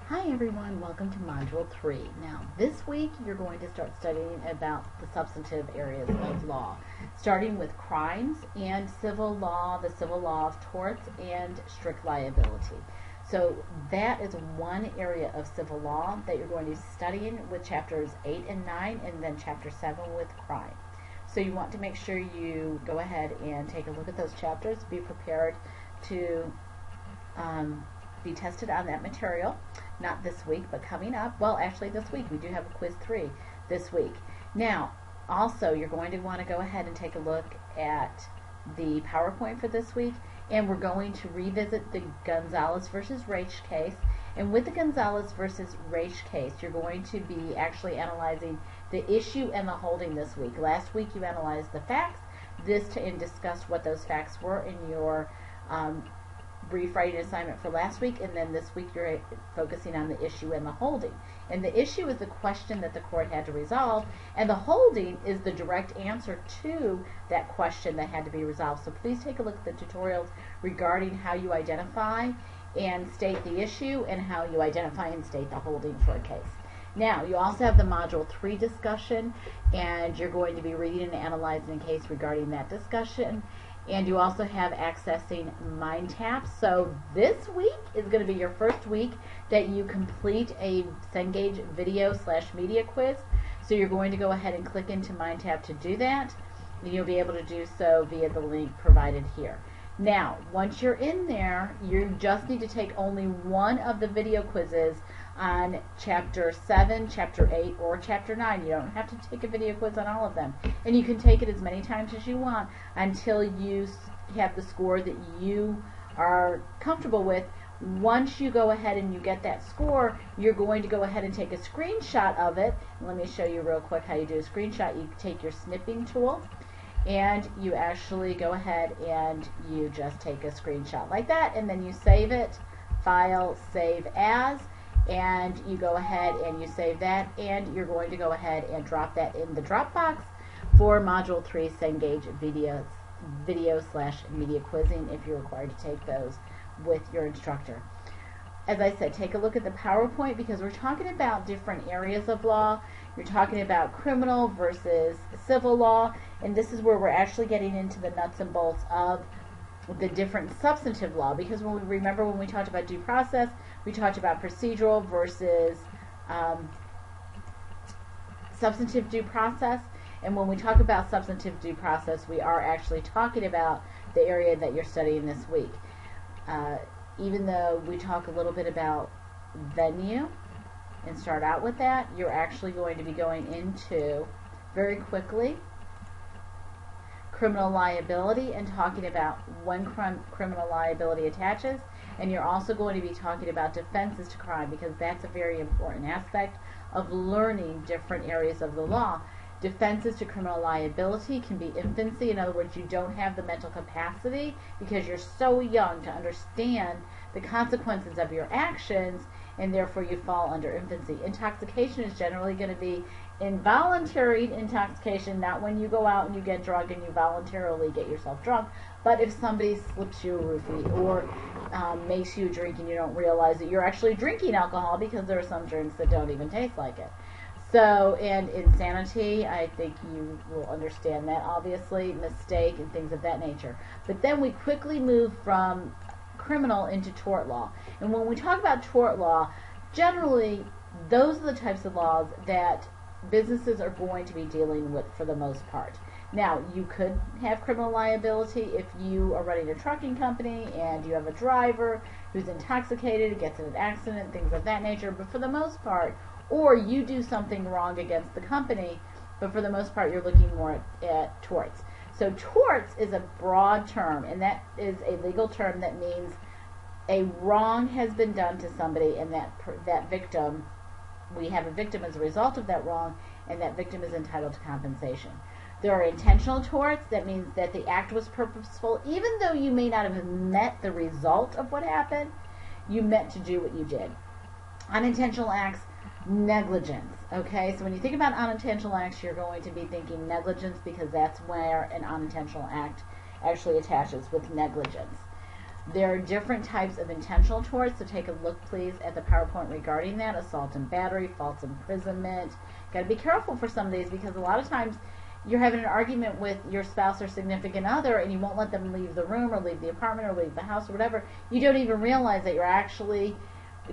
Hi everyone, welcome to Module 3. Now, this week you're going to start studying about the substantive areas of law, starting with crimes and civil law, the civil law of torts, and strict liability. So that is one area of civil law that you're going to be studying with chapters 8 and 9, and then chapter 7 with crime. So you want to make sure you go ahead and take a look at those chapters, be prepared to be tested on that material, not this week, but coming up. Well, actually this week. We do have a quiz 3 this week. Now, also, you're going to want to go ahead and take a look at the PowerPoint for this week, and we're going to revisit the Gonzalez versus Raich case. And with the Gonzalez versus Raich case, you're going to be actually analyzing the issue and the holding this week. Last week you analyzed the facts, and discussed what those facts were in your brief writing assignment for last week, and then this week you're focusing on the issue and the holding. And the issue is the question that the court had to resolve, and the holding is the direct answer to that question that had to be resolved. So please take a look at the tutorials regarding how you identify and state the issue and how you identify and state the holding for a case. Now, you also have the Module 3 discussion, and you're going to be reading and analyzing a case regarding that discussion. And you also have accessing mind taps. So this week is going to be your first week that you complete a Cengage video/media quiz. So you're going to go ahead and click into mind tap to do that. And you'll be able to do so via the link provided here. Now, once you're in there, you just need to take only one of the video quizzes on Chapter 7, Chapter 8, or Chapter 9. You don't have to take a video quiz on all of them. And you can take it as many times as you want until you have the score that you are comfortable with. Once you go ahead and you get that score, you're going to go ahead and take a screenshot of it. Let me show you real quick how you do a screenshot. You take your snipping tool, and you actually go ahead and you just take a screenshot like that, and then you save it, file, save as, and you go ahead and you save that, and you're going to go ahead and drop that in the Dropbox for Module 3 Cengage video/media quizzing if you're required to take those with your instructor. As I said, take a look at the PowerPoint because we're talking about different areas of law. You're talking about criminal versus civil law, and this is where we're actually getting into the nuts and bolts of the different substantive law, because when we talked about due process, we talked about procedural versus substantive due process. And when we talk about substantive due process, we are actually talking about the area that you're studying this week. Even though we talk a little bit about venue and start out with that, you're actually going to be going into, very quickly, criminal liability and talking about when criminal liability attaches. And you're also going to be talking about defenses to crime, because that's a very important aspect of learning different areas of the law. Defenses to criminal liability can be infancy. In other words, you don't have the mental capacity because you're so young to understand the consequences of your actions, and therefore you fall under infancy. Intoxication is generally going to be involuntary intoxication, not when you go out and you get drunk and you voluntarily get yourself drunk, but if somebody slips you a roofie or makes you drink and you don't realize that you're actually drinking alcohol, because there are some drinks that don't even taste like it. So, and insanity, I think you will understand that, obviously, mistake and things of that nature. But then we quickly move from criminal into tort law. And when we talk about tort law, generally, those are the types of laws that businesses are going to be dealing with for the most part. Now, you could have criminal liability if you are running a trucking company and you have a driver who's intoxicated, gets in an accident, things of that nature. But for the most part, or you do something wrong against the company, but for the most part you're looking more at torts. So torts is a broad term, and that is a legal term that means a wrong has been done to somebody, and that victim, we have a victim as a result of that wrong, and that victim is entitled to compensation. There are intentional torts. That means that the act was purposeful, even though you may not have met the result of what happened, you meant to do what you did. Unintentional acts, negligence. Okay, so when you think about unintentional acts, you're going to be thinking negligence, because that's where an unintentional act actually attaches, with negligence. There are different types of intentional torts, so take a look please at the PowerPoint regarding that. Assault and battery, false imprisonment. Got to be careful for some of these because a lot of times you're having an argument with your spouse or significant other and you won't let them leave the room or leave the apartment or leave the house or whatever. You don't even realize that you're actually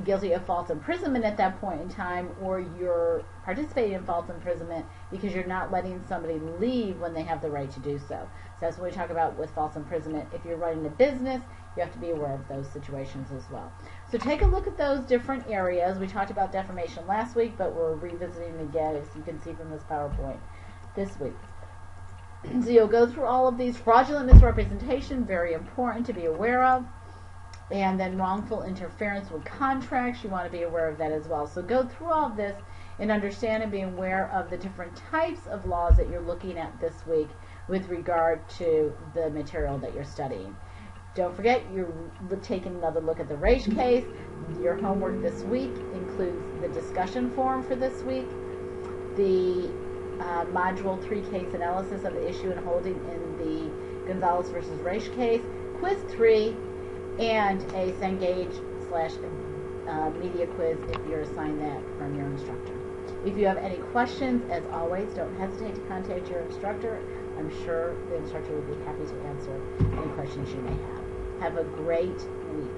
guilty of false imprisonment at that point in time, or you're participating in false imprisonment because you're not letting somebody leave when they have the right to do so. So that's what we talk about with false imprisonment. If you're running a business, you have to be aware of those situations as well. So take a look at those different areas. We talked about defamation last week, but we're revisiting again, as you can see from this PowerPoint, this week. So you'll go through all of these. Fraudulent misrepresentation, very important to be aware of. And then wrongful interference with contracts, you want to be aware of that as well. So go through all of this and understand and be aware of the different types of laws that you're looking at this week with regard to the material that you're studying. Don't forget, you're taking another look at the Raich case. Your homework this week includes the discussion forum for this week, the Module 3 case analysis of the issue and holding in the Gonzalez versus Raich case, Quiz 3, and a Cengage / media quiz if you're assigned that from your instructor. If you have any questions, as always, don't hesitate to contact your instructor. I'm sure the instructor will be happy to answer any questions you may have. Have a great week.